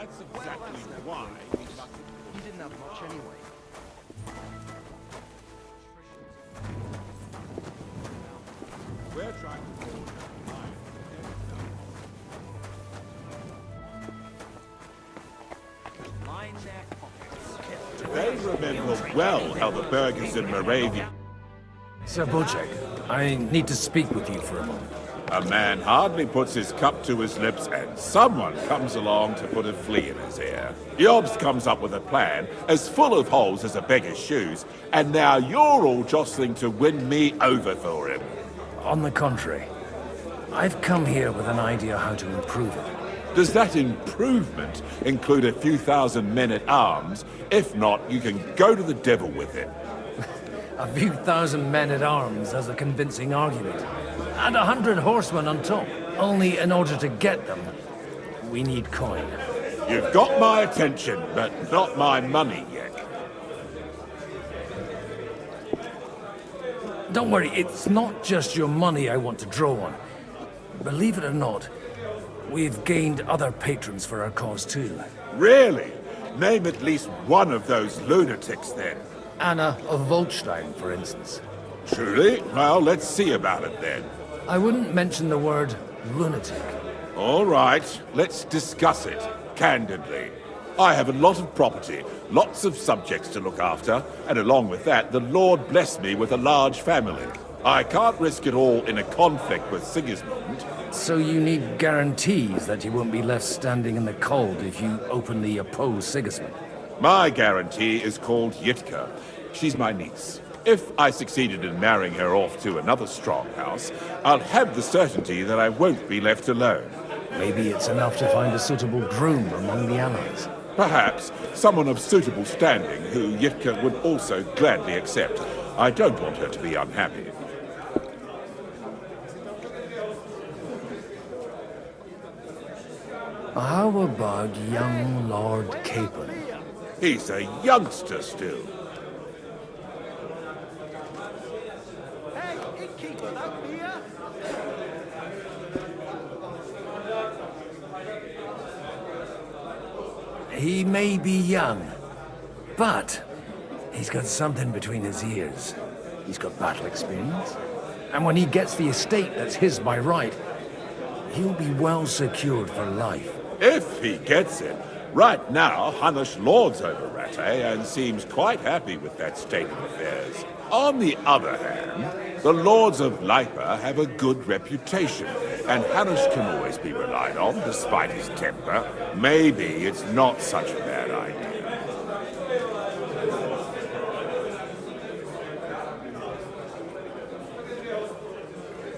That's exactly why You didn't have much anyway. we're trying to forge a line. Line their pockets. They remember well how the burghers in Moravia. Sir Bojack, I need to speak with you for a moment. A man hardly puts his cup to his lips and someone comes along to put a flea in his ear. Yobs comes up with a plan as full of holes as a beggar's shoes, and now you're all jostling to win me over for him. On the contrary, I've come here with an idea how to improve it. Does that improvement include a few thousand men-at-arms? If not, you can go to the devil with it. A few thousand men-at-arms as a convincing argument. And 100 horsemen on top. Only in order to get them, we need coin. You've got my attention, but not my money yet. Don't worry, it's not just your money I want to draw on. Believe it or not, we've gained other patrons for our cause too. Really? Name at least one of those lunatics then. Anna of Volstein, for instance. Truly? Well, let's see about it then. I wouldn't mention the word lunatic. All right, let's discuss it, candidly. I have a lot of property, lots of subjects to look after, and along with that, the Lord blessed me with a large family. I can't risk it all in a conflict with Sigismund. So you need guarantees that you won't be left standing in the cold if you openly oppose Sigismund. My guarantee is called Yitka. She's my niece. If I succeeded in marrying her off to another strong house, I'll have the certainty that I won't be left alone. Maybe it's enough to find a suitable groom among the allies. Perhaps someone of suitable standing who Yitka would also gladly accept. I don't want her to be unhappy. How about young Lord Capon? He's a youngster still. Hey, innkeeper, out here! He may be young, but he's got something between his ears. He's got battle experience. And when he gets the estate that's his by right, he'll be well secured for life. If he gets it. Right now, Hanush lords over Rattay and seems quite happy with that state of affairs. On the other hand, the lords of Lipa have a good reputation, and Hanush can always be relied on despite his temper. Maybe it's not such a bad idea.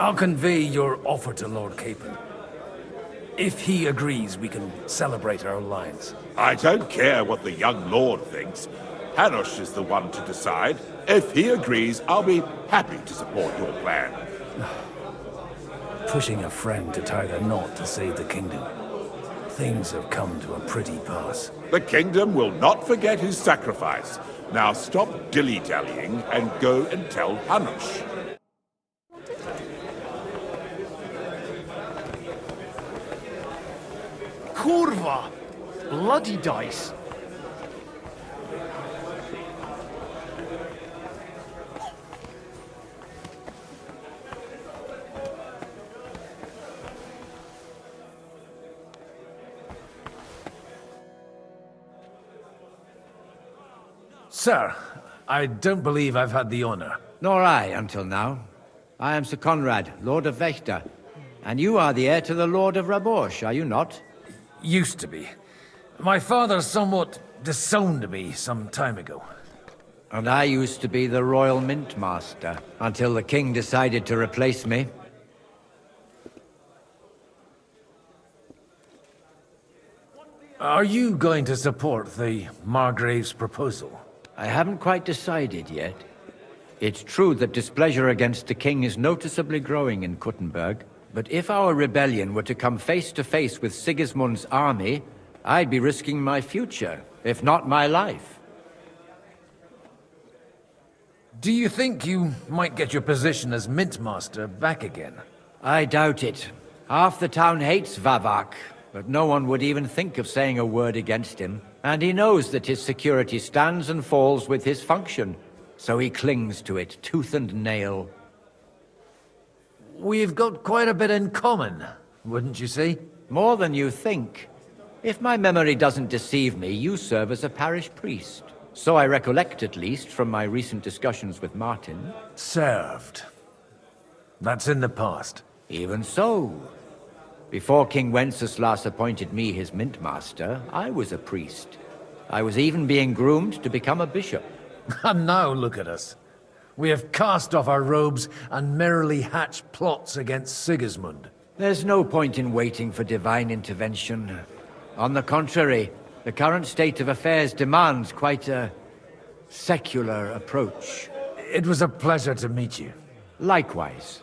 I'll convey your offer to Lord Capon. If he agrees, we can celebrate our alliance. I don't care what the young lord thinks. Hanush is the one to decide. If he agrees, I'll be happy to support your plan. Pushing a friend to tie the knot to save the kingdom. Things have come to a pretty pass. The kingdom will not forget his sacrifice. Now stop dilly-dallying and go and tell Hanush. Kurva! Bloody dice! Sir, I don't believe I've had the honor. Nor I, until now. I am Sir Conrad, Lord of Wächter, and you are the heir to the Lord of Rabosh, are you not? Used to be. My father somewhat disowned me some time ago. And I used to be the Royal Mint Master, until the king decided to replace me. Are you going to support the Margrave's proposal? I haven't quite decided yet. It's true that displeasure against the king is noticeably growing in Kuttenberg, but if our rebellion were to come face to face with Sigismund's army, I'd be risking my future, if not my life. Do you think you might get your position as Mint Master back again? I doubt it. Half the town hates Vavak, but no one would even think of saying a word against him, and he knows that his security stands and falls with his function, so he clings to it tooth and nail. We've got quite a bit in common, wouldn't you say? More than you think. If my memory doesn't deceive me, you serve as a parish priest. So I recollect, at least, from my recent discussions with Martin. Served. That's in the past. Even so. Before King Wenceslas appointed me his mint master, I was a priest. I was even being groomed to become a bishop. And now look at us. We have cast off our robes and merrily hatched plots against Sigismund. There's no point in waiting for divine intervention. On the contrary, the current state of affairs demands quite a secular approach. It was a pleasure to meet you. Likewise.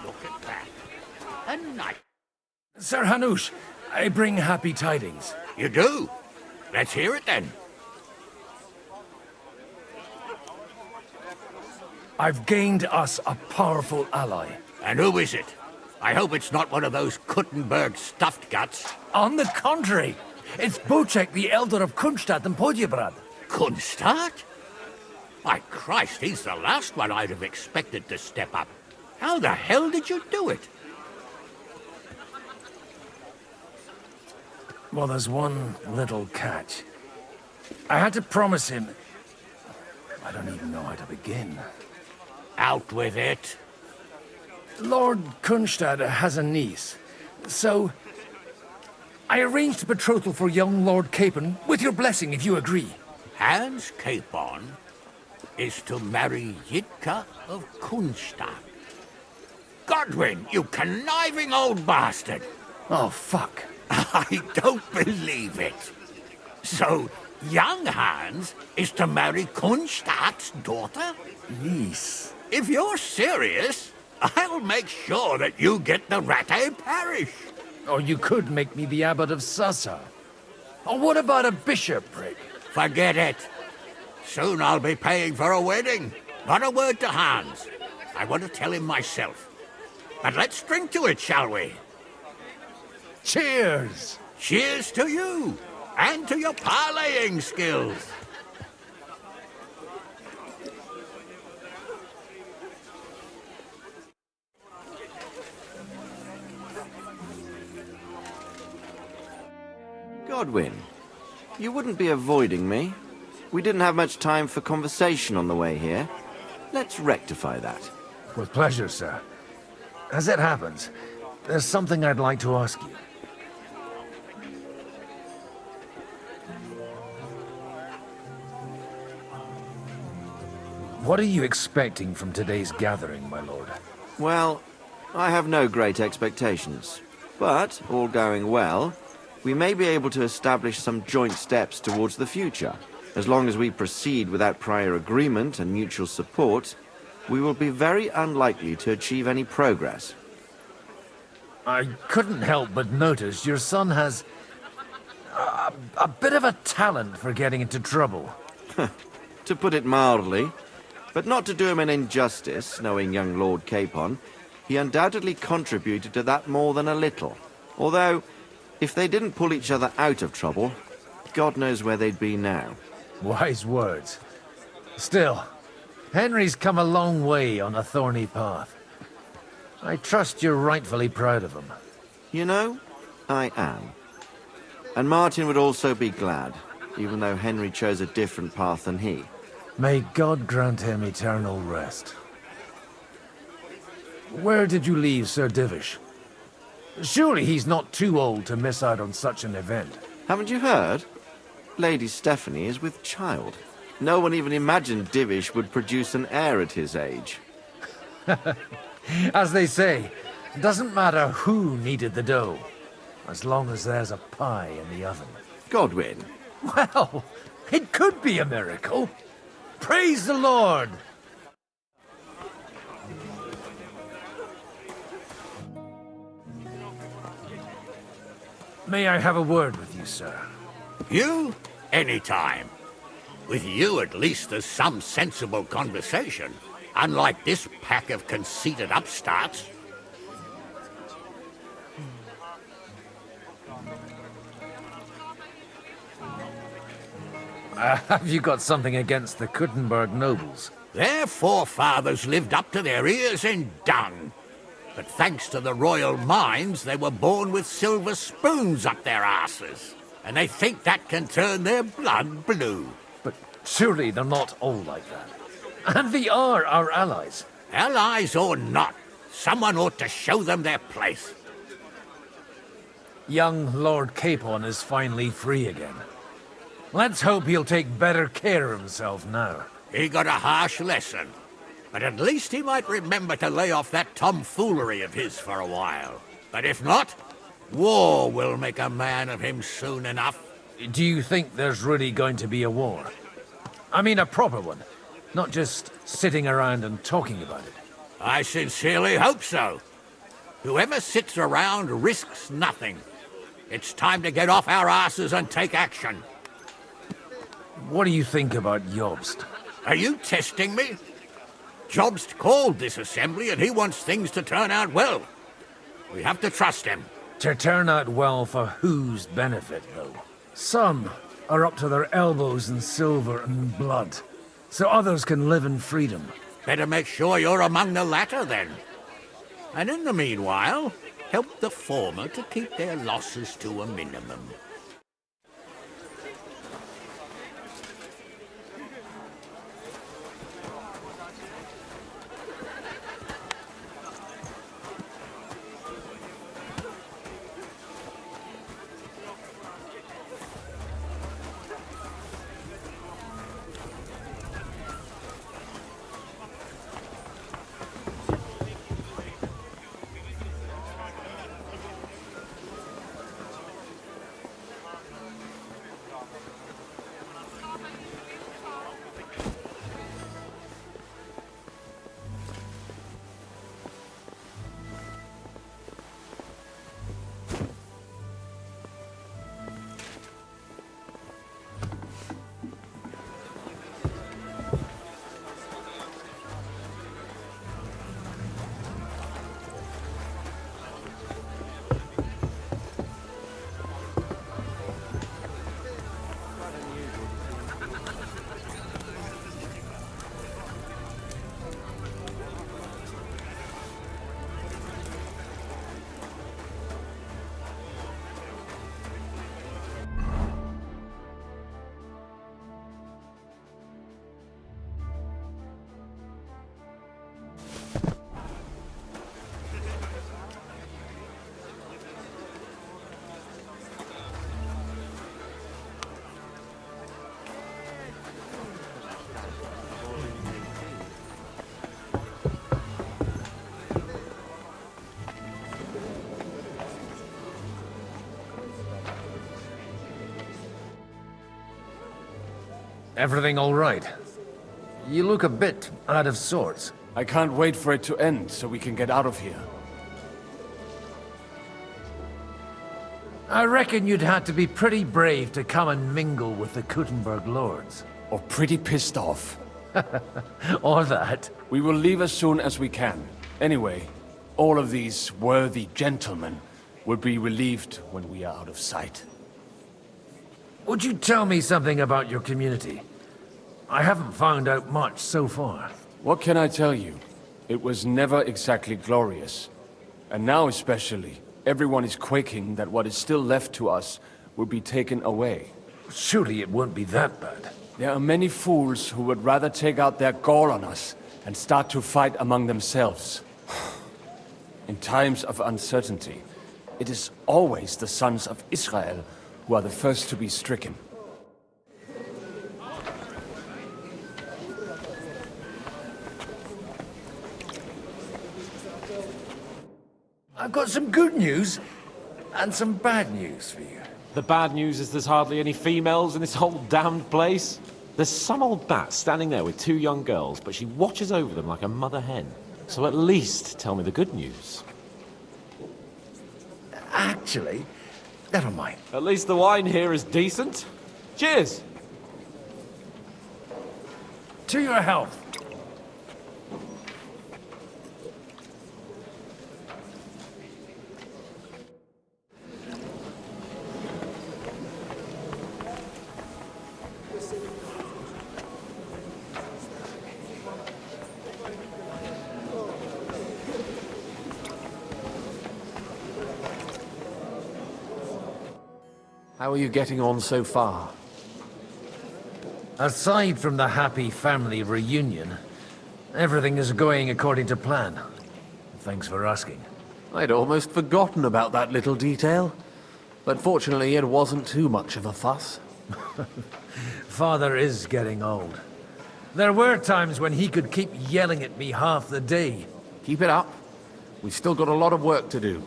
Look at that. A knight. Sir Hanush, I bring happy tidings. You do? Let's hear it then. I've gained us a powerful ally. And who is it? I hope it's not one of those Kuttenberg stuffed guts. On the contrary, it's Bocek, the elder of Kunstadt and Podjebrad. Kunstadt? My Christ, he's the last one I'd have expected to step up. How the hell did you do it? Well, there's one little catch. I had to promise him... I don't even know how to begin. Out with it. Lord Kunstadt has a niece, so... I arranged a betrothal for young Lord Capon, with your blessing if you agree. Hans Capon is to marry Yitka of Kunstadt. Godwin, you conniving old bastard! Oh, fuck. I don't believe it. So, young Hans is to marry Kunstadt's daughter? Niece. If you're serious, I'll make sure that you get the Rattay parish. Or you could make me the abbot of Sassa. Or what about a bishopric? Forget it. Soon I'll be paying for a wedding. Not a word to Hans. I want to tell him myself. But let's drink to it, shall we? Cheers! Cheers to you, and to your parleying skills. Godwin, you wouldn't be avoiding me. We didn't have much time for conversation on the way here. Let's rectify that. With pleasure, sir. As it happens, there's something I'd like to ask you. What are you expecting from today's gathering, my lord? Well, I have no great expectations. But, all going well, we may be able to establish some joint steps towards the future. As long as we proceed without prior agreement and mutual support, we will be very unlikely to achieve any progress. I couldn't help but notice your son has a bit of a talent for getting into trouble. To put it mildly, but not to do him an injustice, knowing young Lord Capon, he undoubtedly contributed to that more than a little. Although, if they didn't pull each other out of trouble, God knows where they'd be now. Wise words. Still, Henry's come a long way on a thorny path. I trust you're rightfully proud of him. You know, I am. And Martin would also be glad, even though Henry chose a different path than he. May God grant him eternal rest. Where did you leave Sir Divish? Surely he's not too old to miss out on such an event. Haven't you heard? Lady Stephanie is with child. No one even imagined Divish would produce an heir at his age. As they say, it doesn't matter who kneaded the dough, as long as there's a pie in the oven. Godwin. Well, it could be a miracle. Praise the Lord! May I have a word with you, sir? You? Anytime. With you, at least, there's some sensible conversation. Unlike this pack of conceited upstarts. Have you got something against the Kuttenberg nobles? Their forefathers lived up to their ears in dung. But thanks to the royal mines, they were born with silver spoons up their asses. And they think that can turn their blood blue. But surely they're not all like that. And they are our allies. Allies or not, someone ought to show them their place. Young Lord Capon is finally free again. Let's hope he'll take better care of himself now. He got a harsh lesson. But at least he might remember to lay off that tomfoolery of his for a while. But if not, war will make a man of him soon enough. Do you think there's really going to be a war? I mean a proper one, not just sitting around and talking about it. I sincerely hope so. Whoever sits around risks nothing. It's time to get off our asses and take action. What do you think about Jobst? Are you testing me? Jobst called this assembly and he wants things to turn out well. We have to trust him. To turn out well for whose benefit, though? Some are up to their elbows in silver and blood, so others can live in freedom. Better make sure you're among the latter, then. And in the meanwhile, help the former to keep their losses to a minimum. Everything all right? You look a bit out of sorts. I can't wait for it to end so we can get out of here. I reckon you'd have to be pretty brave to come and mingle with the Kuttenberg lords. Or pretty pissed off. Or that. We will leave as soon as we can. Anyway, all of these worthy gentlemen will be relieved when we are out of sight. Would you tell me something about your community? I haven't found out much so far. What can I tell you? It was never exactly glorious. And now especially, everyone is quaking that what is still left to us will be taken away. Surely it won't be that bad. There are many fools who would rather take out their gall on us and start to fight among themselves. In times of uncertainty, it is always the sons of Israel who are the first to be stricken. I've got some good news and some bad news for you. The bad news is there's hardly any females in this whole damned place. There's some old bat standing there with two young girls, but she watches over them like a mother hen. So at least tell me the good news. Actually, never mind. At least the wine here is decent. Cheers! To your health. How are you getting on so far? Aside from the happy family reunion, everything is going according to plan. Thanks for asking. I'd almost forgotten about that little detail. But fortunately, it wasn't too much of a fuss. Father is getting old. There were times when he could keep yelling at me half the day. Keep it up. We've still got a lot of work to do.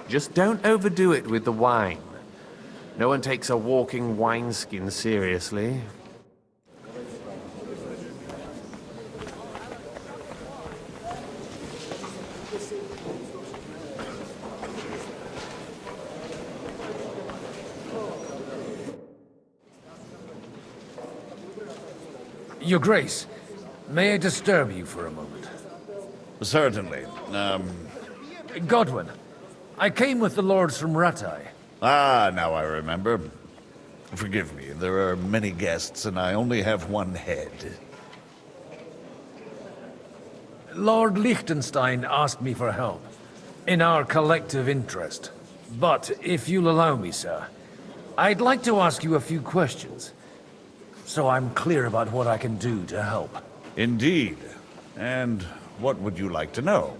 Just don't overdo it with the wine. No one takes a walking wineskin seriously. Your Grace, may I disturb you for a moment? Certainly. Godwin, I came with the lords from Rattay. Ah, now I remember. Forgive me, there are many guests and I only have one head. Lord Liechtenstein asked me for help, in our collective interest. But if you'll allow me, sir, I'd like to ask you a few questions, so I'm clear about what I can do to help. Indeed. And what would you like to know?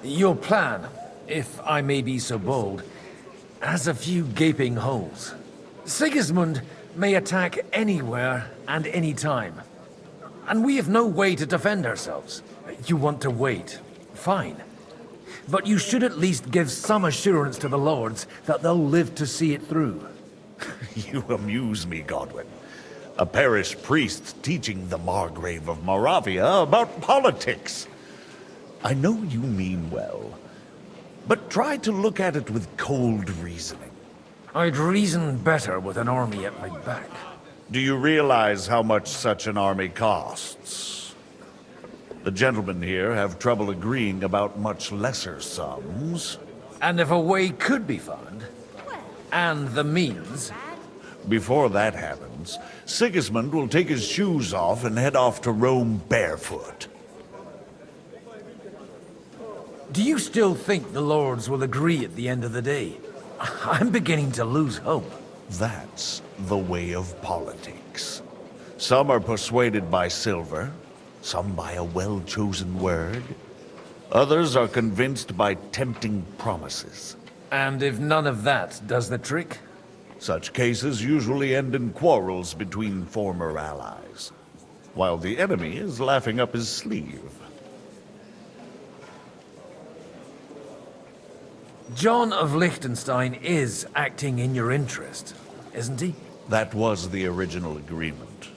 Your plan, if I may be so bold, has a few gaping holes. Sigismund may attack anywhere and any time, and we have no way to defend ourselves. You want to wait? Fine. But you should at least give some assurance to the lords that they'll live to see it through. You amuse me, Godwin. A parish priest teaching the Margrave of Moravia about politics. I know you mean well, but try to look at it with cold reasoning. I'd reason better with an army at my back. Do you realize how much such an army costs? The gentlemen here have trouble agreeing about much lesser sums. And if a way could be found, and the means... Before that happens, Sigismund will take his shoes off and head off to Rome barefoot. Do you still think the lords will agree at the end of the day? I'm beginning to lose hope. That's the way of politics. Some are persuaded by silver, some by a well-chosen word. Others are convinced by tempting promises. And if none of that does the trick? Such cases usually end in quarrels between former allies, while the enemy is laughing up his sleeve. John of Liechtenstein is acting in your interest, isn't he? That was the original agreement.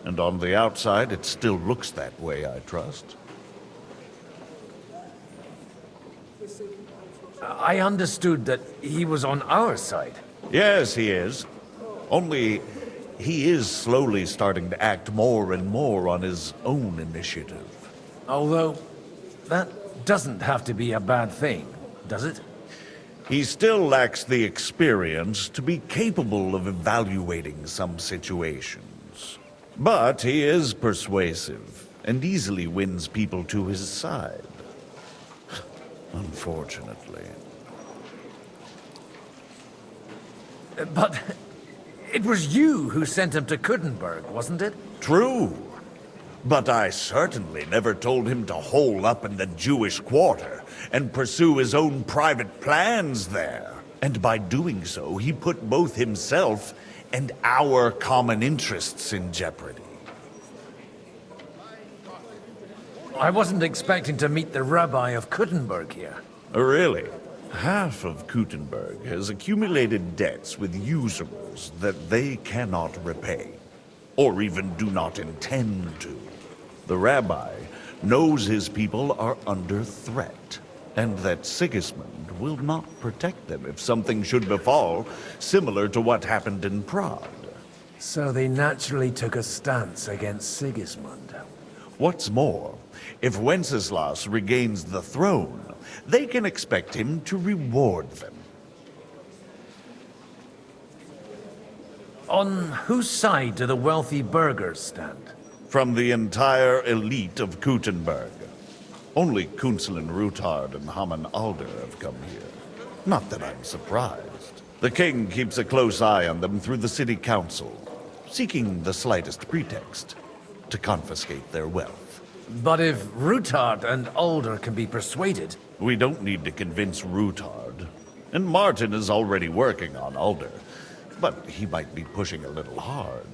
And on the outside, it still looks that way, I trust. I understood that he was on our side. Yes, he is. Only, he is slowly starting to act more and more on his own initiative. Although, that doesn't have to be a bad thing, does it? He still lacks the experience to be capable of evaluating some situations. But he is persuasive, and easily wins people to his side. Unfortunately. But it was you who sent him to Kuttenberg, wasn't it? True. But I certainly never told him to hole up in the Jewish quarter and pursue his own private plans there. And by doing so, he put both himself and our common interests in jeopardy. I wasn't expecting to meet the rabbi of Kuttenberg here. Really? Half of Kuttenberg has accumulated debts with usurers that they cannot repay, or even do not intend to. The rabbi knows his people are under threat, and that Sigismund will not protect them if something should befall, similar to what happened in Prague. So they naturally took a stance against Sigismund. What's more, if Wenceslas regains the throne, they can expect him to reward them. On whose side do the wealthy burghers stand? From the entire elite of Kuttenberg. Only Kunzelin Rutard and Haman Alder have come here. Not that I'm surprised. The king keeps a close eye on them through the city council, seeking the slightest pretext to confiscate their wealth. But if Rutard and Alder can be persuaded... We don't need to convince Rutard. And Martin is already working on Alder. But he might be pushing a little hard.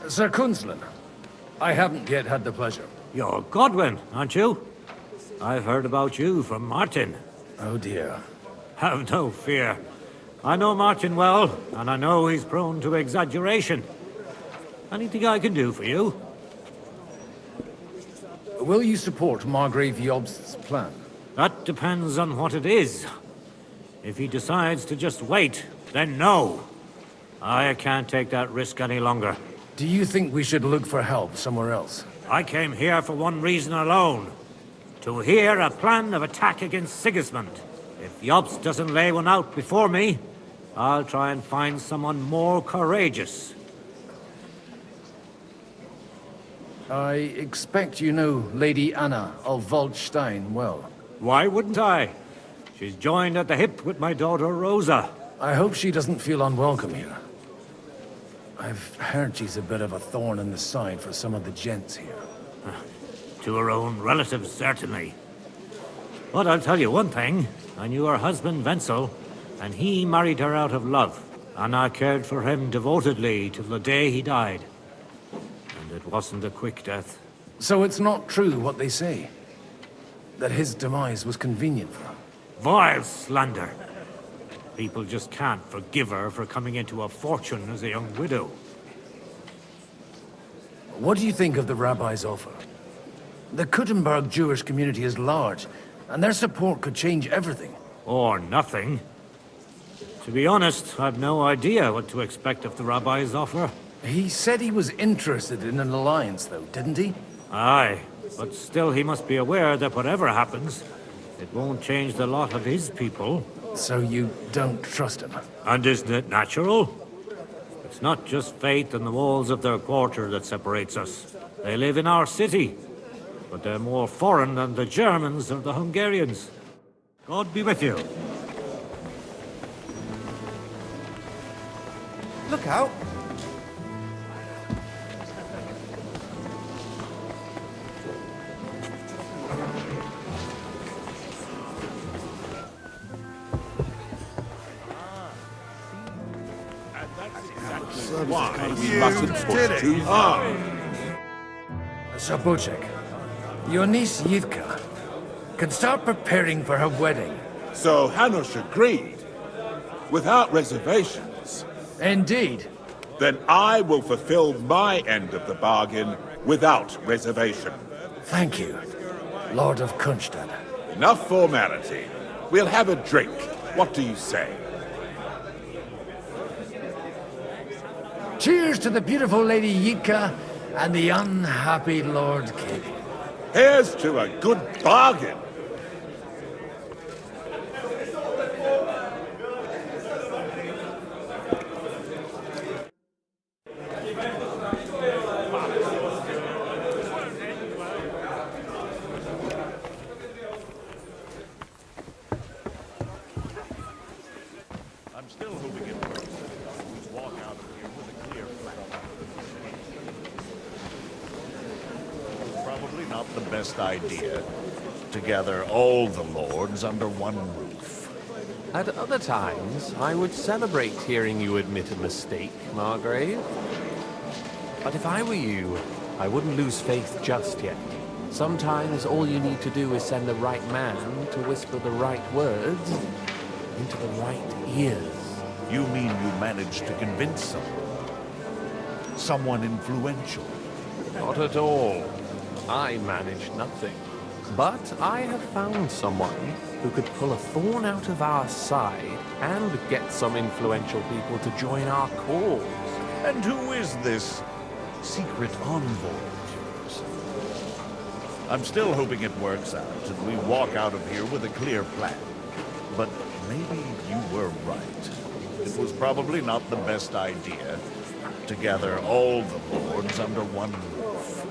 Sir Kunzlin, I haven't yet had the pleasure. You're Godwin, aren't you? I've heard about you from Martin. Oh dear. Have no fear. I know Martin well, and I know he's prone to exaggeration. Anything I can do for you? Will you support Margrave Jobst's plan? That depends on what it is. If he decides to just wait, then no. I can't take that risk any longer. Do you think we should look for help somewhere else? I came here for one reason alone. To hear a plan of attack against Sigismund. If Jobst doesn't lay one out before me, I'll try and find someone more courageous. I expect you know Lady Anna of Waldstein well. Why wouldn't I? She's joined at the hip with my daughter Rosa. I hope she doesn't feel unwelcome here. I've heard she's a bit of a thorn in the side for some of the gents here. To her own relatives, certainly. But I'll tell you one thing. I knew her husband, Wenzel, and he married her out of love. And I cared for him devotedly till the day he died. And it wasn't a quick death. So it's not true what they say? That his demise was convenient for him? Vile slander. People just can't forgive her for coming into a fortune as a young widow. What do you think of the rabbi's offer? The Kuttenberg Jewish community is large, and their support could change everything. Or nothing. To be honest, I've no idea what to expect of the rabbi's offer. He said he was interested in an alliance, though, didn't he? Aye, but still he must be aware that whatever happens, it won't change the lot of his people. So you don't trust him? And isn't it natural? It's not just faith in the walls of their quarter that separates us. They live in our city, but they're more foreign than the Germans or the Hungarians. God be with you. Look out! Why? You mustn't push too hard. Zabocek, your niece Yitka can start preparing for her wedding. So Hanush agreed, without reservations. Indeed. Then I will fulfill my end of the bargain without reservation. Thank you, Lord of Kunstadt. Enough formality. We'll have a drink. What do you say? Cheers to the beautiful Lady Yitka and the unhappy Lord King. Here's to a good bargain. I'm still hoping it works. We walk out of here with a clear plan. Probably not the best idea to gather all the lords under one roof. At other times, I would celebrate hearing you admit a mistake, Margrave. But if I were you, I wouldn't lose faith just yet. Sometimes all you need to do is send the right man to whisper the right words into the right ears. You mean you managed to convince someone influential? Not at all. I manage nothing. But I have found someone who could pull a thorn out of our side and get some influential people to join our cause. And who is this secret envoy of yours? I'm still hoping it works out and we walk out of here with a clear plan. But maybe you were right. It was probably not the best idea to gather all the lords under one roof.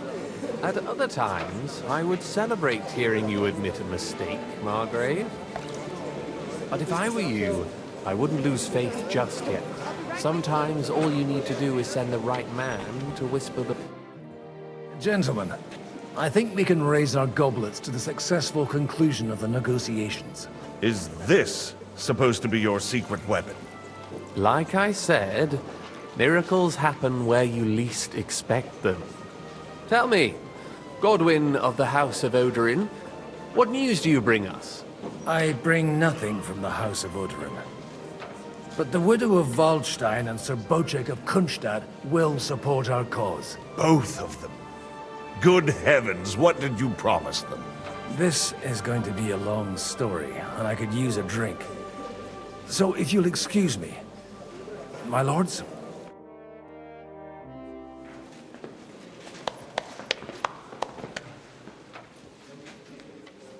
At other times, I would celebrate hearing you admit a mistake, Margrave. But if I were you, I wouldn't lose faith just yet. Sometimes all you need to do is send the right man to whisper the... Gentlemen, I think we can raise our goblets to the successful conclusion of the negotiations. Is this supposed to be your secret weapon? Like I said, miracles happen where you least expect them. Tell me, Godwin of the House of Odorin, What news do you bring us? I bring nothing from the House of Odorin. But the widow of Waldstein and Sir Bocek of Kunstad will support our cause. Both of them. Good heavens, what did you promise them? This is going to be a long story, and I could use a drink. So if you'll excuse me, my lords?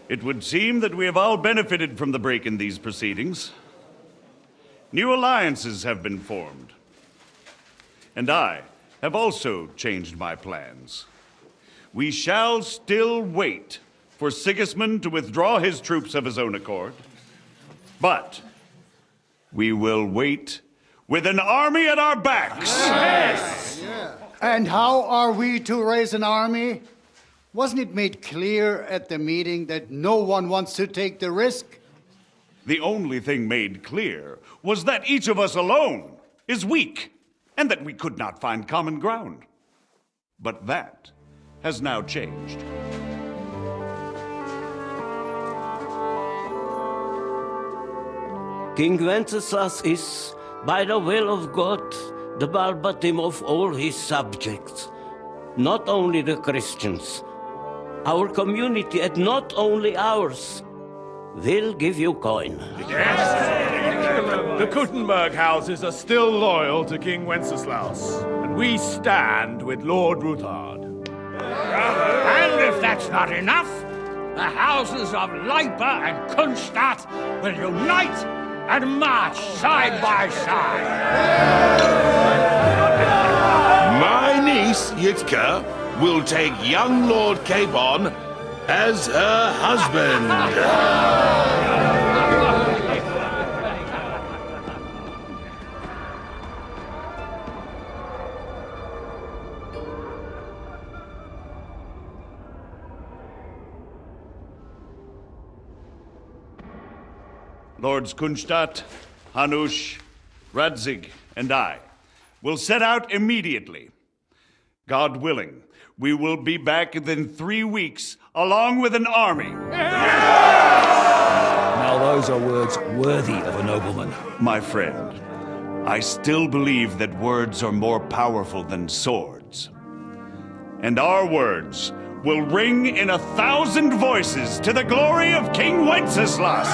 It would seem that we have all benefited from the break in these proceedings. New alliances have been formed. And I have also changed my plans. We shall still wait for Sigismund to withdraw his troops of his own accord. But we will wait with an army at our backs. Yes! And how are we to raise an army? Wasn't it made clear at the meeting that no one wants to take the risk? The only thing made clear was that each of us alone is weak, and that we could not find common ground. But that has now changed. King Wenceslas is, by the will of God, the balbatim of all his subjects. Not only the Christians, our community, and not only ours, will give you coin. The Kuttenberg houses are still loyal to King Wenceslas, and we stand with Lord Ruthard. And if that's not enough, the houses of Leipa and Kunstadt will unite and march side by side. My niece, Yitka, will take young Lord Capon as her husband. Lords Kunstadt, Hanush, Radzig, and I will set out immediately. God willing, we will be back within 3 weeks, along with an army. Now those are words worthy of a nobleman. My friend, I still believe that words are more powerful than swords. And our words will ring in 1,000 voices to the glory of King Wenceslas.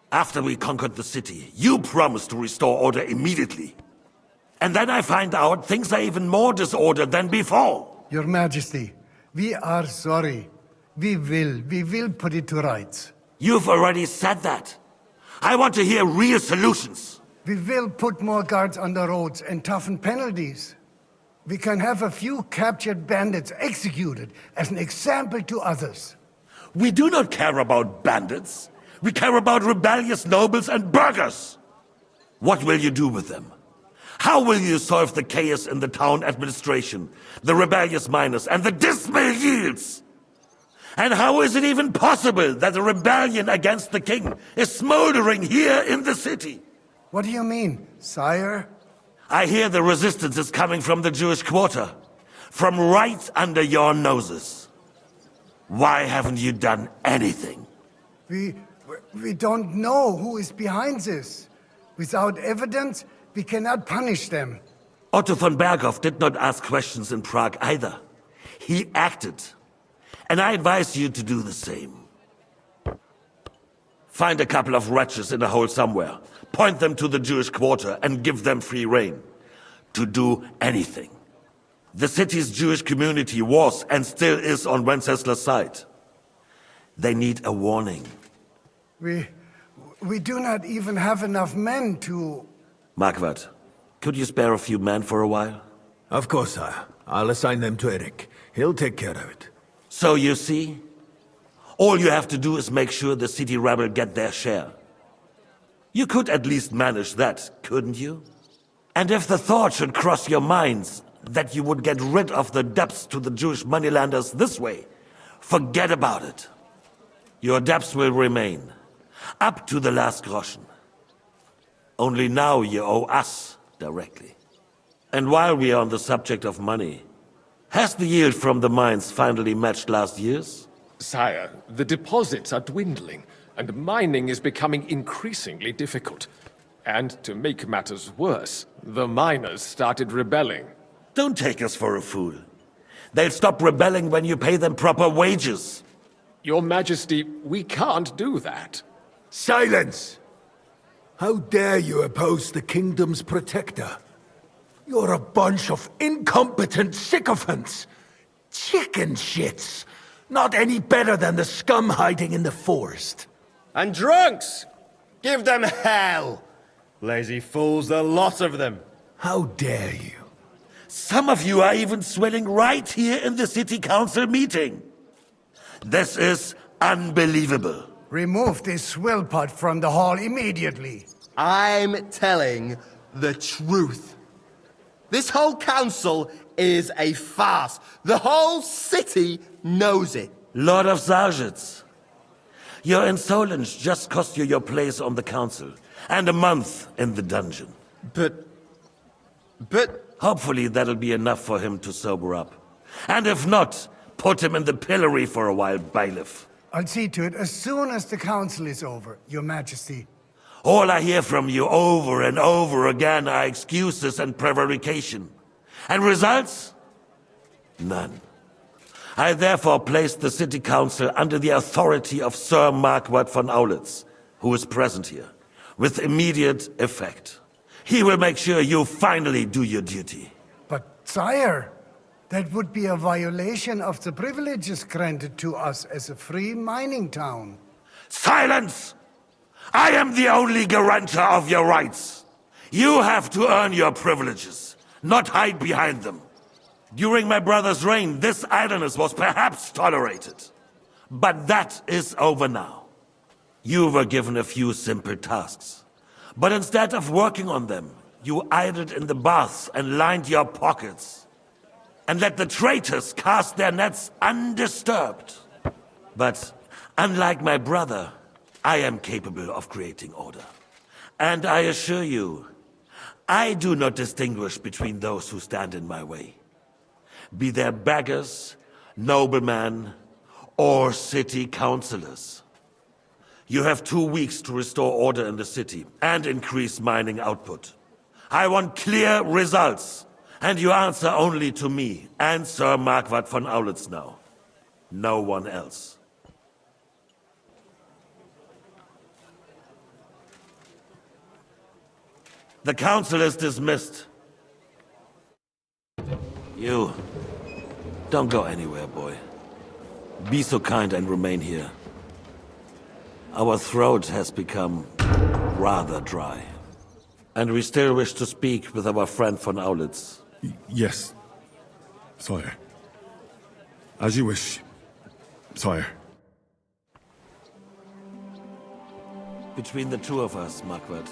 After we conquered the city, you promised to restore order immediately. And then I find out things are even more disordered than before. Your Majesty, we are sorry. We will put it to rights. You've already said that. I want to hear real solutions. We will put more guards on the roads and toughen penalties. We can have a few captured bandits executed as an example to others. We do not care about bandits. We care about rebellious nobles and burghers. What will you do with them? How will you solve the chaos in the town administration, the rebellious miners, and the dismal yields? And how is it even possible that a rebellion against the king is smoldering here in the city? What do you mean, sire? I hear the resistance is coming from the Jewish quarter, from right under your noses. Why haven't you done anything? We don't know who is behind this. Without evidence, we cannot punish them. Otto von Berghoff did not ask questions in Prague either. He acted. And I advise you to do the same. Find a couple of wretches in a hole somewhere, point them to the Jewish quarter, and give them free rein to do anything. The city's Jewish community was and still is on Wencesla's side. They need a warning. We do not even have enough men to... Marquardt, could you spare a few men for a while? Of course, sire. I'll assign them to Eric. He'll take care of it. So you see, all you have to do is make sure the city rebel get their share. You could at least manage that, couldn't you? And if the thought should cross your minds that you would get rid of the debts to the Jewish moneylanders this way, forget about it. Your debts will remain, up to the last groschen. Only now you owe us directly. And while we are on the subject of money, has the yield from the mines finally matched last year's? Sire, the deposits are dwindling, and mining is becoming increasingly difficult. And to make matters worse, the miners started rebelling. Don't take us for a fool. They'll stop rebelling when you pay them proper wages. Your Majesty, we can't do that. Silence! How dare you oppose the kingdom's protector? You're a bunch of incompetent sycophants. Chicken shits. Not any better than the scum hiding in the forest. And drunks! Give them hell! Lazy fools, the lot of them. How dare you? Some of you are even swelling right here in the city council meeting. This is unbelievable. Remove this swill pot from the hall immediately. I'm telling the truth. This whole council is a farce. The whole city knows it. Lord of Sargitz, your insolence just cost you your place on the council and a month in the dungeon. But... Hopefully that'll be enough for him to sober up. And if not, put him in the pillory for a while, bailiff. I'll see to it as soon as the council is over, Your Majesty. All I hear from you over and over again are excuses and prevarication. And results? None. I therefore place the city council under the authority of Sir Marquardt von Aulitz, who is present here, with immediate effect. He will make sure you finally do your duty. But, sire, that would be a violation of the privileges granted to us as a free mining town. Silence! I am the only guarantor of your rights. You have to earn your privileges, not hide behind them. During my brother's reign, this idleness was perhaps tolerated. But that is over now. You were given a few simple tasks. But instead of working on them, you idled in the baths and lined your pockets. And let the traitors cast their nets undisturbed. But unlike my brother, I am capable of creating order. And I assure you, I do not distinguish between those who stand in my way. Be they beggars, noblemen, or city councillors. You have 2 weeks to restore order in the city and increase mining output. I want clear results, and you answer only to me and Sir Marquardt von Aulitz now. No one else. The council is dismissed. You, don't go anywhere, boy. Be so kind and remain here. Our throat has become rather dry. And we still wish to speak with our friend von Aulitz. Yes, sire. As you wish, sire. Between the two of us, Marquardt,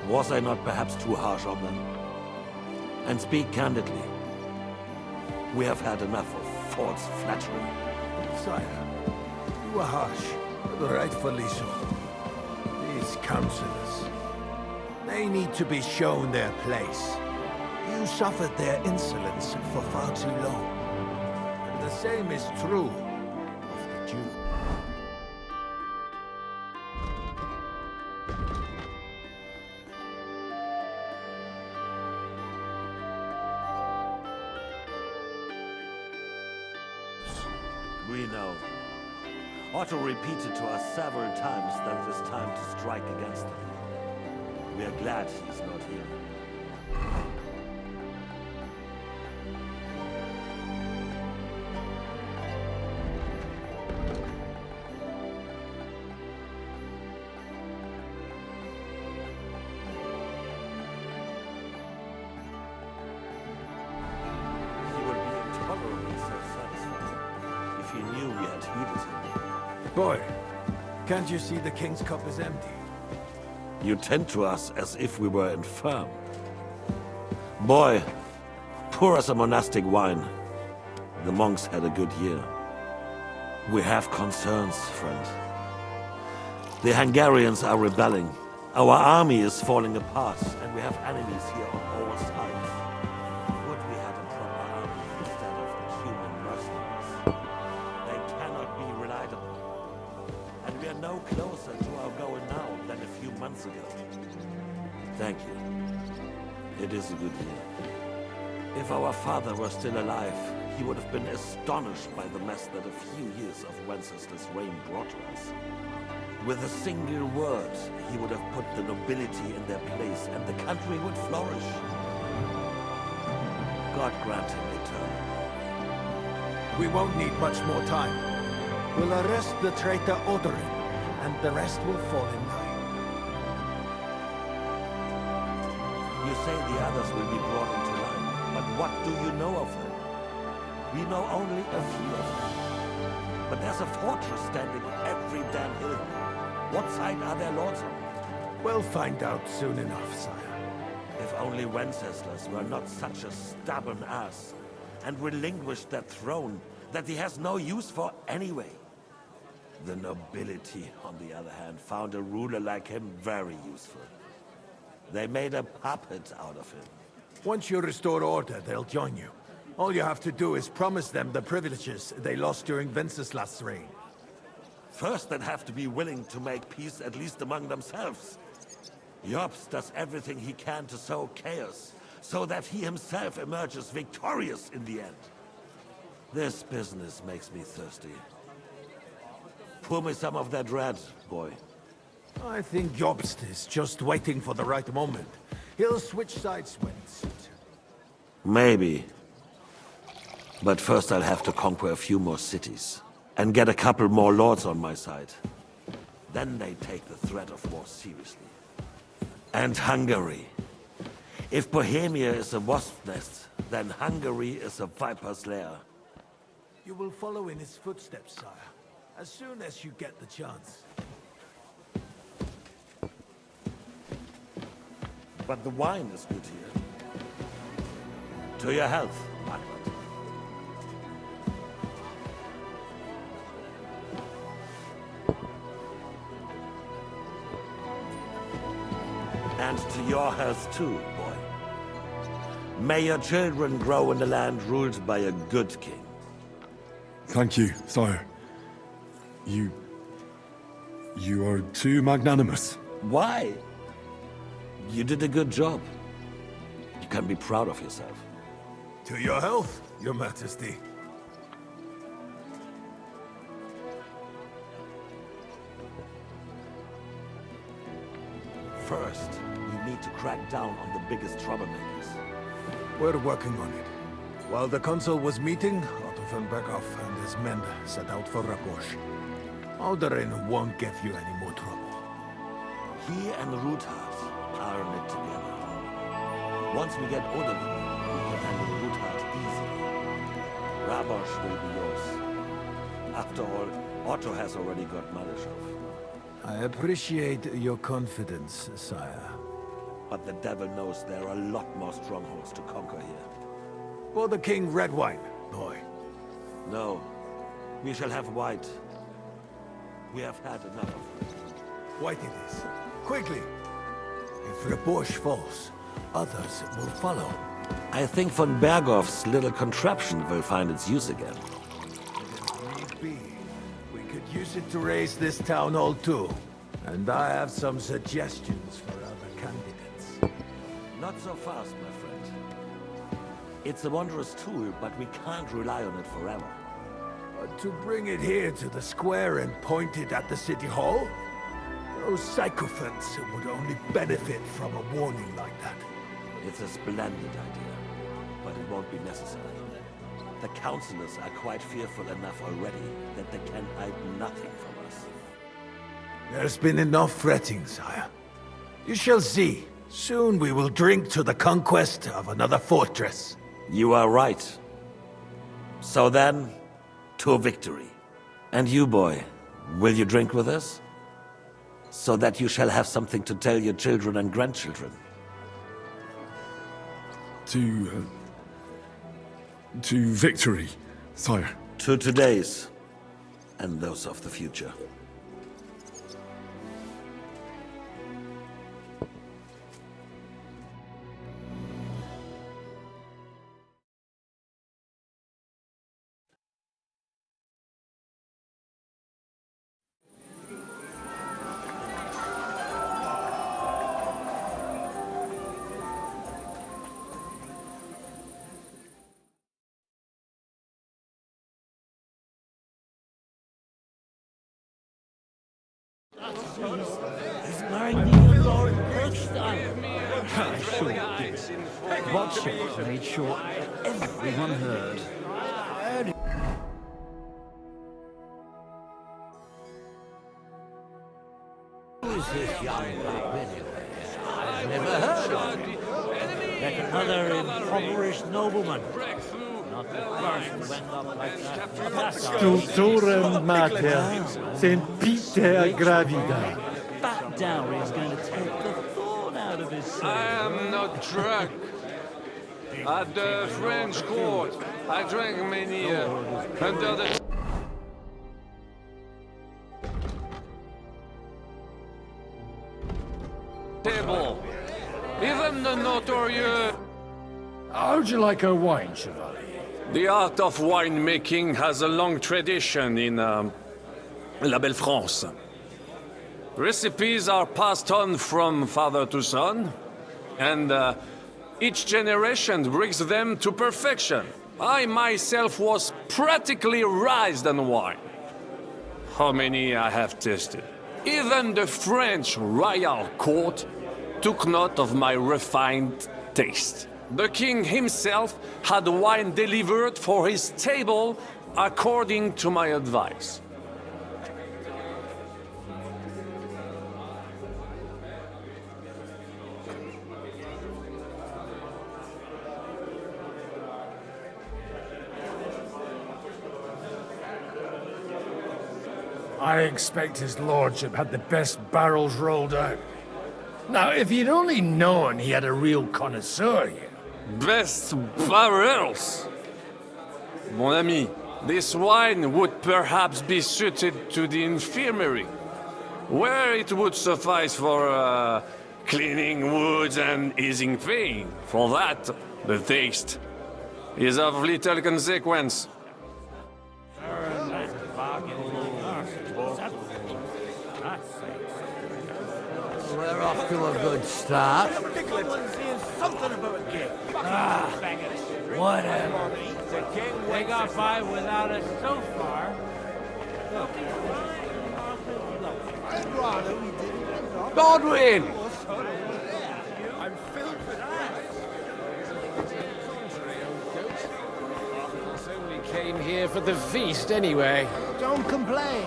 was I not perhaps too harsh on them? And speak candidly. We have had enough of false flattery. Sire, you are harsh, but rightfully so. These councillors, they need to be shown their place. You suffered their insolence for far too long. And the same is true of the Jew. We know. Otto repeated to us several times that it is time to strike against them. We are glad he's not here. Boy, can't you see the king's cup is empty? You tend to us as if we were infirm. Boy, pour us a monastic wine. The monks had a good year. We have concerns, friend. The Hungarians are rebelling. Our army is falling apart, and we have enemies here on all sides. Would we have a proper army instead of human mercenaries? They cannot be relied upon. And we are no closer to our goal now than a few months ago. Thank you. It is a good year. If our father were still alive, he would have been astonished by the mess that a few years of Wenceslas' reign brought to us. With a single word, he would have put the nobility in their place, and the country would flourish. God grant him eternal. We won't need much more time. We'll arrest the traitor Odorin, and the rest will fall in line. You say the others will be brought into line, but what do you know of them? We know only a few of them. But there's a fortress standing every damn hill. What side are their lords on? We'll find out soon enough, sire. If only Wenceslas were not such a stubborn ass, and relinquished that throne that he has no use for anyway. The nobility, on the other hand, found a ruler like him very useful. They made a puppet out of him. Once you restore order, they'll join you. All you have to do is promise them the privileges they lost during Wenceslas' reign. First, they'd have to be willing to make peace at least among themselves. Jobs does everything he can to sow chaos, so that he himself emerges victorious in the end. This business makes me thirsty. Pour me some of that red, boy. I think Jobst is just waiting for the right moment. He'll switch sides when it suits him. Maybe. But first I'll have to conquer a few more cities. And get a couple more lords on my side. Then they take the threat of war seriously. And Hungary. If Bohemia is a wasp's nest, then Hungary is a viper's lair. You will follow in his footsteps, sire, as soon as you get the chance. But the wine is good here. To your health, Margaret. And to your health too, boy. May your children grow in a land ruled by a good king. Thank you, sire. You are too magnanimous. Why? You did a good job. You can be proud of yourself. To your health, your majesty. First, we need to crack down on the biggest troublemakers. We're working on it. While the consul was meeting, Otto von Berghoff and his men set out for Raposh. Odorin won't give you any more trouble. He and Ruthard are in it together. Once we get Odorin, we can handle Ruthard easily. Rabosh will be yours. After all, Otto has already got Malishov. I appreciate your confidence, sire. But the devil knows there are a lot more strongholds to conquer here. For the king, red wine, boy. No. We shall have white. We have had enough of it. White it is. Quickly! If Raposh falls, others will follow. I think von Berghoff's little contraption will find its use again. If need be, we could use it to raise this town hall too. And I have some suggestions for other candidates. Not so fast, my friend. It's a wondrous tool, but we can't rely on it forever. But to bring it here to the square and point it at the city hall? Those sycophants would only benefit from a warning like that. It's a splendid idea, but it won't be necessary. The councillors are quite fearful enough already that they can hide nothing from us. There's been enough fretting, sire. You shall see. Soon we will drink to the conquest of another fortress. You are right. So then, to victory. And you, boy, will you drink with us? So that you shall have something to tell your children and grandchildren. To victory, sire. To today's, and those of the future. Watcher made sure everyone heard. Who is this young lad anyway? I've never heard of him. Like another impoverished nobleman. Not the first who went up like that. Stulturem mater, sempiter gravida. That dowry is going to take the thorn out of his soul. I am not drunk. At the French court, I drank many under the... table. Even the notorious... How would you like a wine, Chevalier? The art of winemaking has a long tradition in La Belle France. Recipes are passed on from father to son, and each generation brings them to perfection. I myself was practically raised on wine. How many I have tasted. Even the French royal court took note of my refined taste. The king himself had wine delivered for his table according to my advice. I expect his lordship had the best barrels rolled out. Now, if he'd only known he had a real connoisseur here. Best barrels! Mon ami, this wine would perhaps be suited to the infirmary, where it would suffice for cleaning wounds and easing pain. For that, the taste is of little consequence. We're off to a good start. Whatever. They got by without us so far. Godwin! I'm filled with that. So we came here for the feast anyway. Don't complain.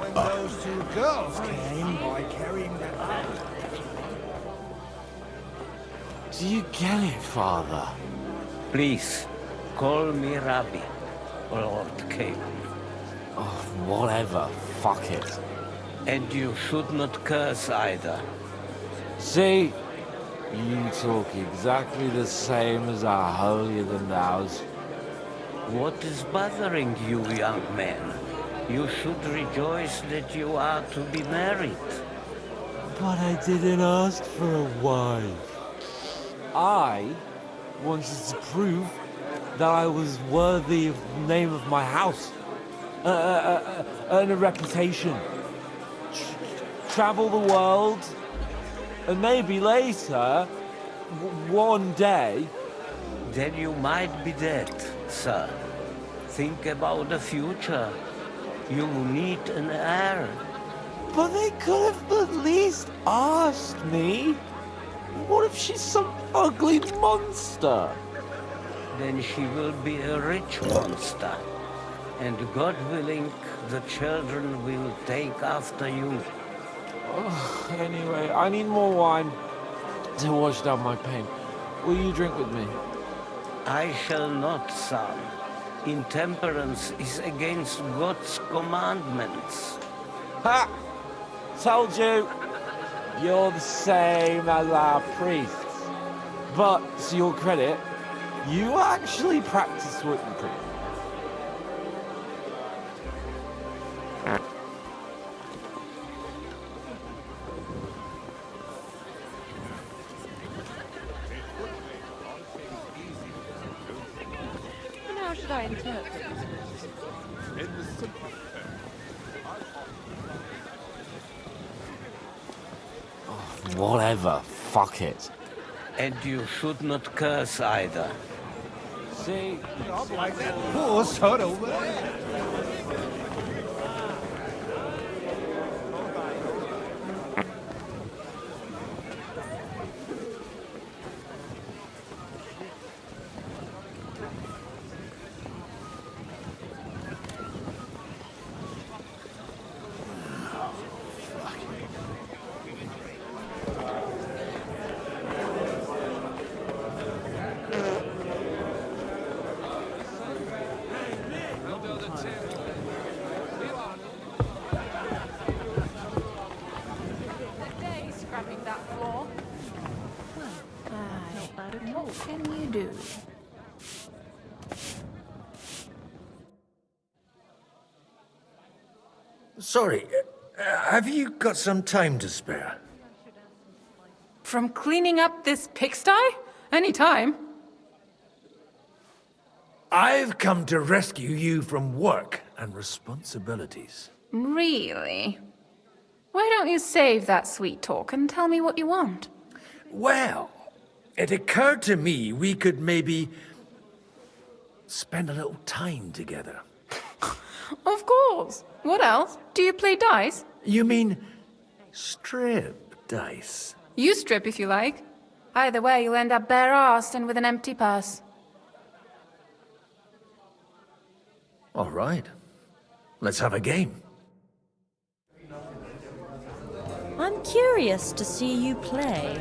When those two girls came by carrying that bag. Do you get it, Father? Please, call me Rabbi, or Lord King. Oh, whatever. Fuck it. And you should not curse either. See? You talk exactly the same as our holier-than-thous. What is bothering you, young man? You should rejoice that you are to be married. But I didn't ask for a wife. I wanted to prove that I was worthy of the name of my house. Earn a reputation. Travel the world. And maybe later, one day... Then you might be dead, sir. Think about the future. You need an heir. But they could have at least asked me. What if she's some ugly monster? Then she will be a rich monster. And God willing, the children will take after you. Anyway, I need more wine to wash down my pain. Will you drink with me? I shall not, son. Intemperance is against God's commandments. Ha! Told you! You're the same as our priests. But, to your credit, you actually practice what you preach. How should I interpret this? Whatever. Fuck it. And you should not curse either. See? Not like that poor son over there. What can you do? Sorry, have you got some time to spare? From cleaning up this pigsty? Any time. I've come to rescue you from work and responsibilities. Really? Why don't you save that sweet talk and tell me what you want? Well, it occurred to me we could maybe spend a little time together. Of course. What else? Do you play dice? You mean strip dice? You strip if you like. Either way, you'll end up bare-arsed and with an empty purse. All right. Let's have a game. I'm curious to see you play.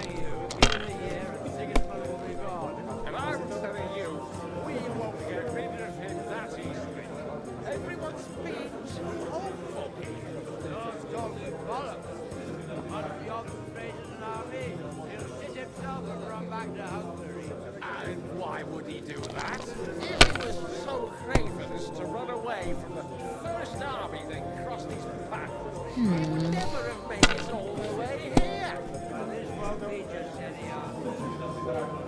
And why would he do that? If he was so craven as to run away from the first army that crossed his path, he would never have made it all the way here. This won't be just any army.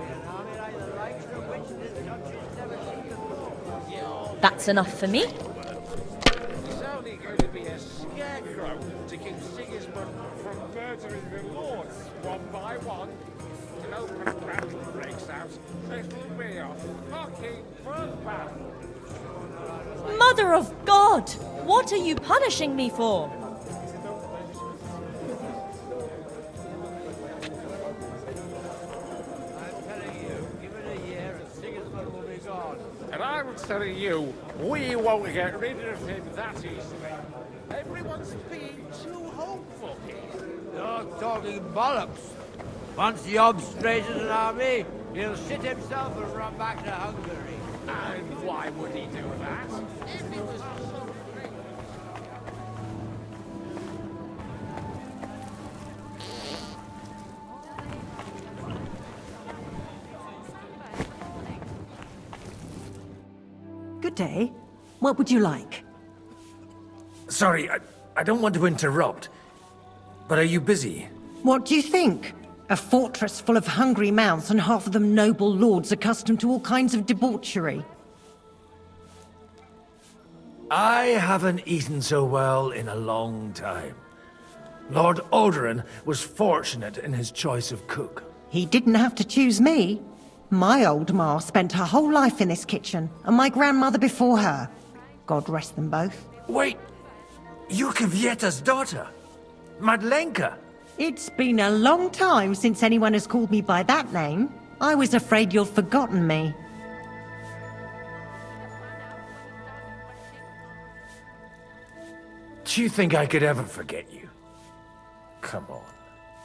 An army like the likes of which this country's never seen before. That's enough for me. It's only going to be a scarecrow to keep Sigismund from murdering the lords one by one. An open battle breaks out. This will be a fucking bloodbath. Mother of God! What are you punishing me for? And I would tell you, we won't get rid of him that easily. Everyone's being too hopeful here. You're talking bollocks. Once the Ob raises an army, he'll shit himself and run back to Hungary. And why would he do that? If he was so great. Good day. What would you like? Sorry, I don't want to interrupt, but are you busy? What do you think? A fortress full of hungry mouths and half of them noble lords accustomed to all kinds of debauchery. I haven't eaten so well in a long time. Lord Alderaan was fortunate in his choice of cook. He didn't have to choose me. My old ma spent her whole life in this kitchen, and my grandmother before her. God rest them both. Wait! You're Kvieta's daughter? Madlenka? It's been a long time since anyone has called me by that name. I was afraid you'd forgotten me. Do you think I could ever forget you? Come on.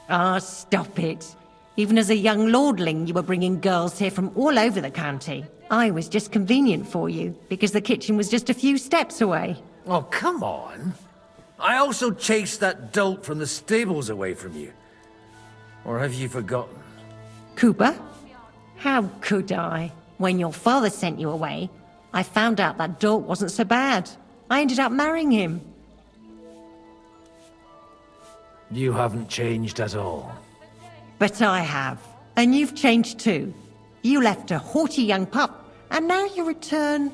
Ah, stop it. Even as a young lordling, you were bringing girls here from all over the county. I was just convenient for you, because the kitchen was just a few steps away. Oh, come on. I also chased that dolt from the stables away from you. Or have you forgotten? Cooper? How could I? When your father sent you away, I found out that dolt wasn't so bad. I ended up marrying him. You haven't changed at all. But I have. And you've changed too. You left a haughty young pup, and now you return...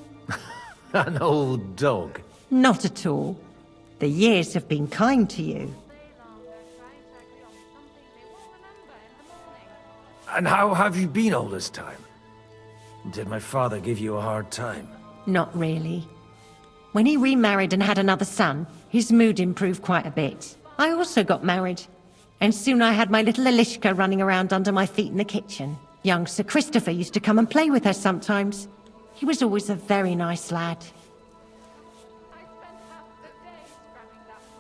An old dog. Not at all. The years have been kind to you. And how have you been all this time? Did my father give you a hard time? Not really. When he remarried and had another son, his mood improved quite a bit. I also got married. And soon I had my little Elishka running around under my feet in the kitchen. Young Sir Christopher used to come and play with her sometimes. He was always a very nice lad.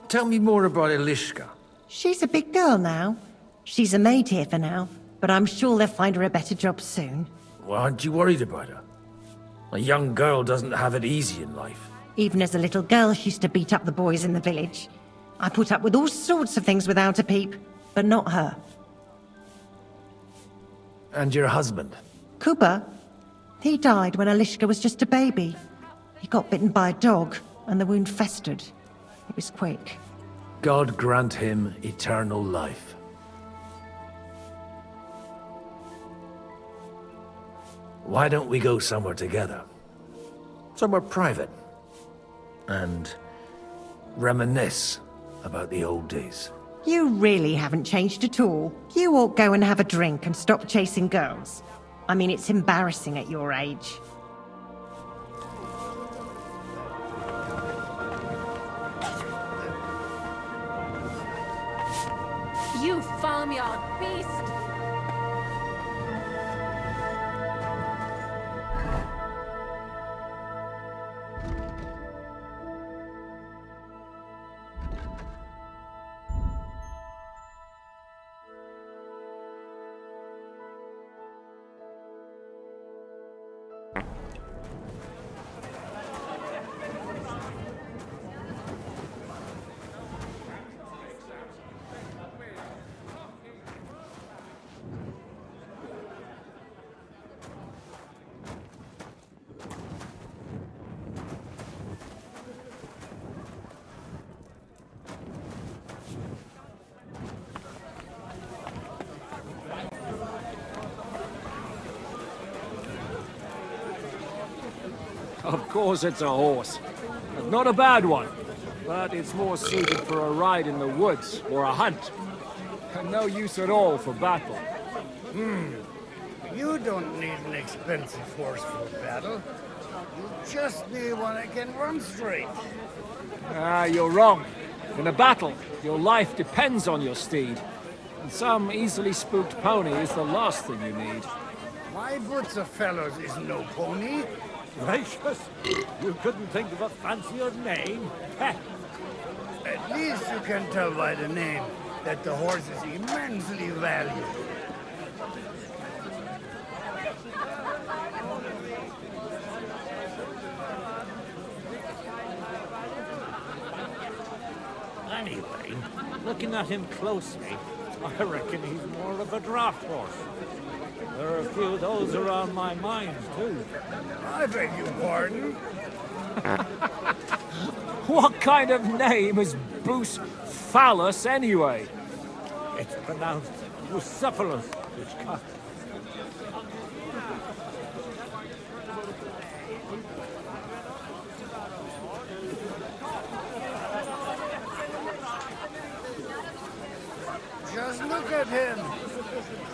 Tell me more about Elishka. She's a big girl now. She's a maid here for now, but I'm sure they'll find her a better job soon. Well, aren't you worried about her? A young girl doesn't have it easy in life. Even as a little girl, she used to beat up the boys in the village. I put up with all sorts of things without a peep, but not her. And your husband? Cooper? He died when Elishka was just a baby. He got bitten by a dog, and the wound festered. It was quick. God grant him eternal life. Why don't we go somewhere together? Somewhere private. And reminisce about the old days. You really haven't changed at all. You ought go and have a drink and stop chasing girls. I mean, it's embarrassing at your age. You farmyard beast! Of course it's a horse. Not a bad one, but it's more suited for a ride in the woods or a hunt. And no use at all for battle. You don't need an expensive horse for battle. You just need one that can run straight. Ah, you're wrong. In a battle, your life depends on your steed. And some easily spooked pony is the last thing you need. My boots of fellows is no pony. Gracious, you couldn't think of a fancier name? At least you can tell by the name that the horse is immensely valued. Anyway, looking at him closely, I reckon he's more of a draft horse. There are a few of those around my mines, too. I beg your pardon? What kind of name is Bruce Phallus, anyway? It's pronounced Bucephalus, which cuts. Just look at him.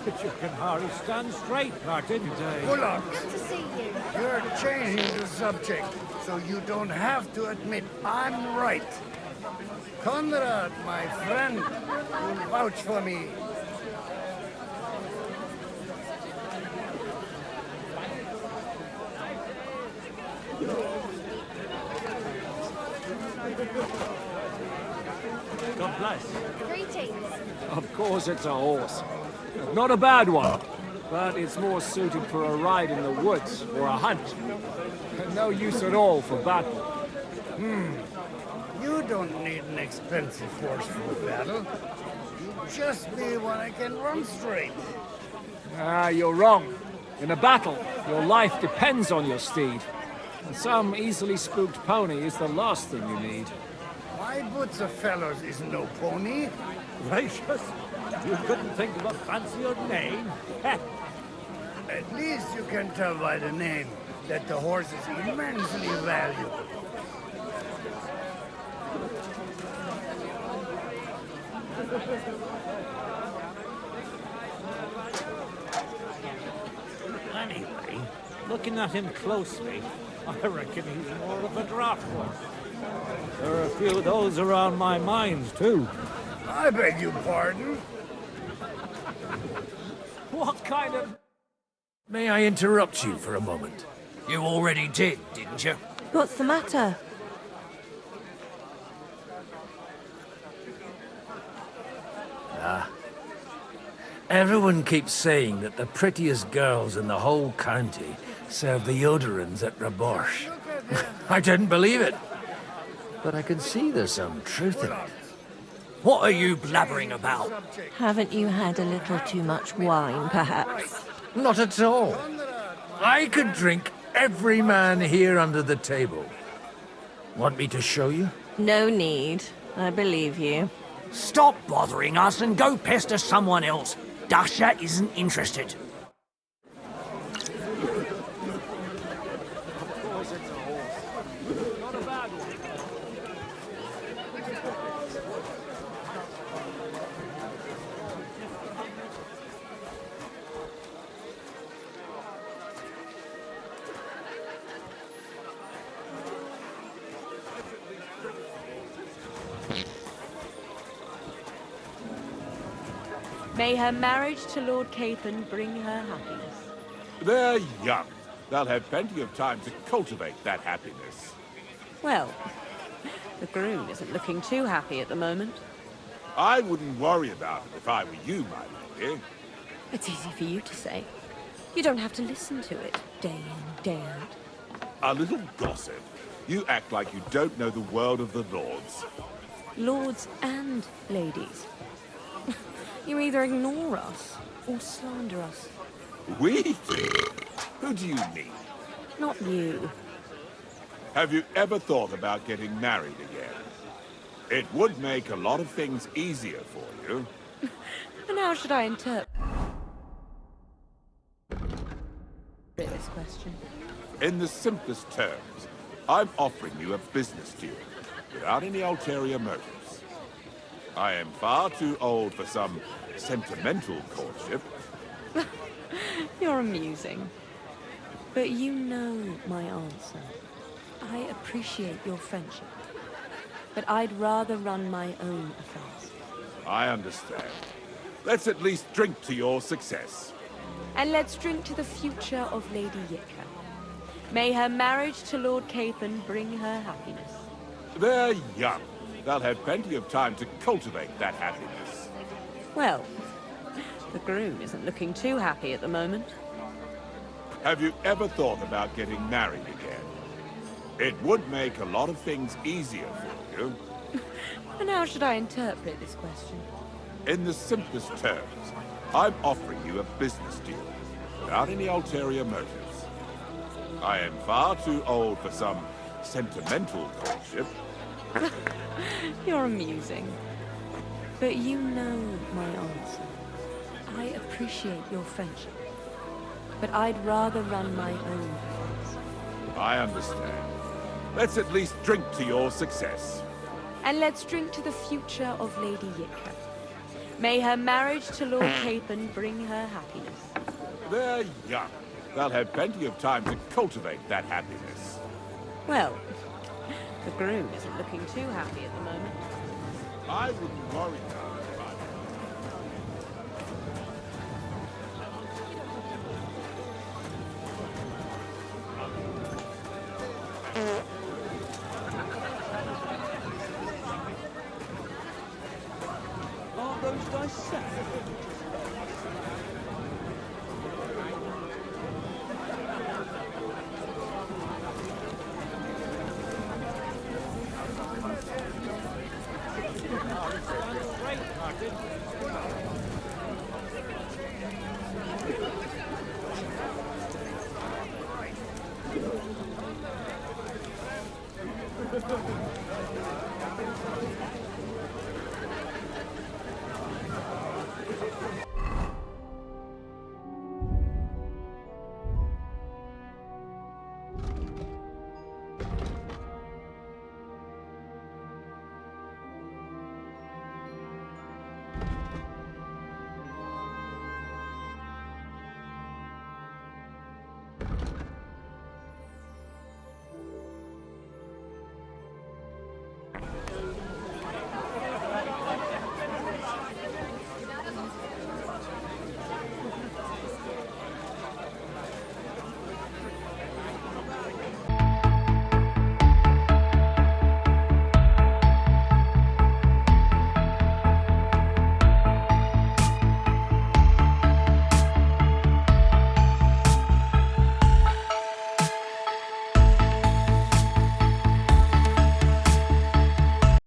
But you can hardly stand straight, Martin. Bullock, you're changing the subject, so you don't have to admit I'm right. Conrad, my friend, will vouch for me. God bless. Greetings. Of course it's a horse. Not a bad one, but it's more suited for a ride in the woods or a hunt. And no use at all for battle. You don't need an expensive horse for battle. You just need one that can run straight. Ah, you're wrong. In a battle, your life depends on your steed. And some easily spooked pony is the last thing you need. My boots of fellows is no pony. Gracious, you couldn't think of a fancier name? At least you can tell by the name that the horse is immensely valuable. Anyway, looking at him closely, I reckon he's more of a draft horse. There are a few of those around my mines, too. I beg your pardon? What kind of... May I interrupt you for a moment? You already did, didn't you? What's the matter? Everyone keeps saying that the prettiest girls in the whole county serve the Yoderans at Rabosh. I didn't believe it. But I can see there's some truth in it. What are you blabbering about? Haven't you had a little too much wine, perhaps? Not at all. I could drink every man here under the table. Want me to show you? No need. I believe you. Stop bothering us and go pester someone else. Dasha isn't interested. May her marriage to Lord Capon bring her happiness. They're young. They'll have plenty of time to cultivate that happiness. Well, the groom isn't looking too happy at the moment. I wouldn't worry about it if I were you, my lady. It's easy for you to say. You don't have to listen to it day in, day out. A little gossip. You act like you don't know the world of the lords. Lords and ladies. You either ignore us or slander us. We? Who do you mean? Not you. Have you ever thought about getting married again? It would make a lot of things easier for you. And how should I interpret this question? In the simplest terms, I'm offering you a business deal, without any ulterior motives. I am far too old for some sentimental courtship. You're amusing. But you know my answer. I appreciate your friendship. But I'd rather run my own affairs. I understand. Let's at least drink to your success. And let's drink to the future of Lady Yitka. May her marriage to Lord Capon bring her happiness. They're young. They'll have plenty of time to cultivate that happiness. Well, the groom isn't looking too happy at the moment. Have you ever thought about getting married again? It would make a lot of things easier for you. And how should I interpret this question? In the simplest terms, I'm offering you a business deal, without any ulterior motives. I am far too old for some sentimental courtship. You're amusing. But you know my answer. I appreciate your friendship. But I'd rather run my own affairs. I understand. Let's at least drink to your success. And let's drink to the future of Lady Yitka. May her marriage to Lord Capon bring her happiness. They're young. They'll have plenty of time to cultivate that happiness. Well, the groom isn't looking too happy at the moment. I wouldn't worry now. Aren't those dice set?